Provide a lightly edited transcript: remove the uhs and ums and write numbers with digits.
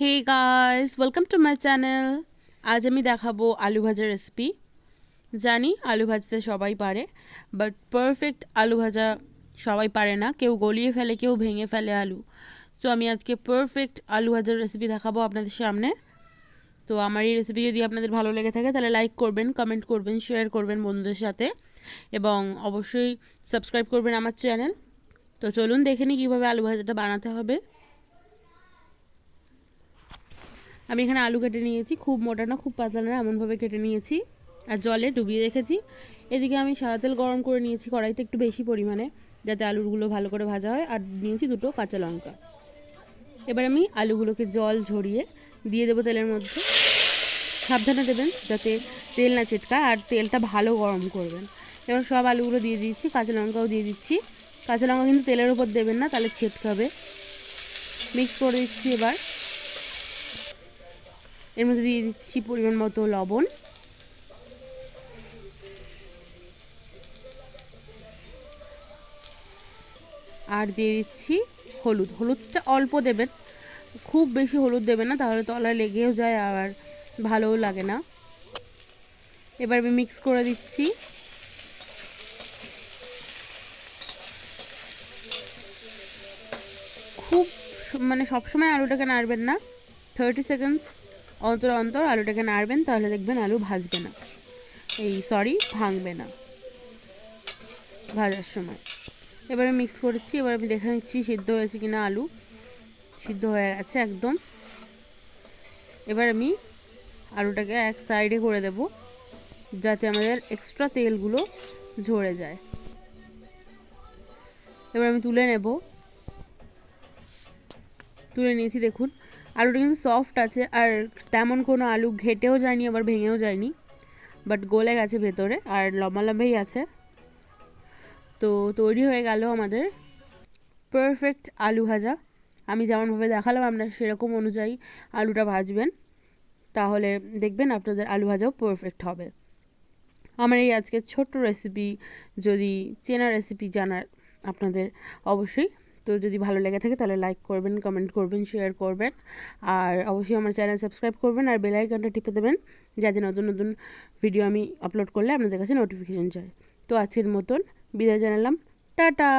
Hey guys, welcome to my channel. আজ আমি দেখাবো আলু ভাজার রেসিপি। জানি আলু ভাজতে সবাই পারে, বাট পারফেক্ট আলু ভাজা সবাই পারে না। কেউ গলিয়ে ফেলে, কেউ ভেঙে ফেলে আলু। সো আমি আজকে পারফেক্ট আলু ভাজার রেসিপি দেখাবো আপনাদের সামনে। তো আমার এই রেসিপি যদি আপনাদের ভালো লেগে থাকে তাহলে লাইক করবেন, কমেন্ট করবেন, শেয়ার করবেন বন্ধুদের সাথে, এবং অবশ্যই সাবস্ক্রাইব করবেন আমার চ্যানেল। তো চলুন দেখে নিই কীভাবে আলু ভাজাটা বানাতে হবে। আমি এখানে আলু কেটে নিয়েছি, খুব মোটা না খুব পাতলা না, এমনভাবে কেটে নিয়েছি আর জলে ডুবিয়ে রেখেছি। এদিকে আমি সাদা তেল গরম করে নিয়েছি কড়াইতে একটু বেশি পরিমাণে, যাতে আলুগুলো ভালো করে ভাজা হয়। আর নিয়েছি 2টো কাঁচা লঙ্কা। এবার আমি আলুগুলোকে জল ঝরিয়ে দিয়ে দেবো তেলের মধ্যে। সাবধানে দেবেন যাতে তেল না ছিটকায়, আর তেলটা ভালো গরম করবেন। এবার সব আলুগুলো দিয়ে দিচ্ছি, কাঁচা লঙ্কাও দিয়ে দিচ্ছি। কাঁচা লঙ্কা কিন্তু তেলের উপর দেবেন না, তাহলে ছিটকাবে। মিক্স করে দিচ্ছি। এবার এর মধ্যে দিয়ে দিচ্ছি পরিমাণ মতো লবণ, আর দিয়ে দিচ্ছি হলুদ। হলুদটা অল্প দেবেন, খুব বেশি হলুদ দেবেন না, তাহলে তলায় লেগেও যায় আর ভালোও লাগে না। এবার আমি মিক্স করে দিচ্ছি। খুব সবসময় আলুটাকে নাড়বেন না, 30 সেকেন্ডস অন্তর অন্তর আলুটাকে নাড়বেন, তাহলে দেখবেন আলু ভাজবে না, ভাঙবে না ভাজার সময়। এবারে মিক্স করেছি। এবার আমি দেখে নিচ্ছি সিদ্ধ হয়েছে কিনা। আলু সিদ্ধ হয়ে গেছে একদম। এবার আমি আলুটাকে এক সাইডে করে দেব, যাতে আমাদের এক্সট্রা তেলগুলো ঝরে যায়। এবার আমি তুলে নিয়েছি। দেখুন আলুটা কিন্তু সফট আছে, আর তেমন কোনো আলু ঘেটেও যায়নি আবার ভেঙেও যায়নি, বাট গলে গেছে ভেতরে আর লম্বা লম্বাই আছে। তো তৈরি হয়ে গেল আমাদের পারফেক্ট আলু ভাজা। আমি যেমনভাবে দেখালাম আপনারা সেরকম অনুযায়ী আলুটা ভাজবেন, তাহলে দেখবেন আপনাদের আলু ভাজাও পারফেক্ট হবে। আমার এই আজকের ছোট্ট রেসিপি, যদি চেনা রেসিপি জানার আপনাদের অবশ্যই, তো যদি ভালো লেগে থাকে তাহলে লাইক করবেন, কমেন্ট করবেন, শেয়ার করবেন, আর অবশ্যই আমার চ্যানেল সাবস্ক্রাইব করবেন আর বেল আইকনটা টিপে দেবেন, যাতে নতুন নতুন ভিডিও আমি আপলোড করলে আপনাদের কাছে নোটিফিকেশন যায়। তো আজকের মতন বিদায় জানালাম, টাটা।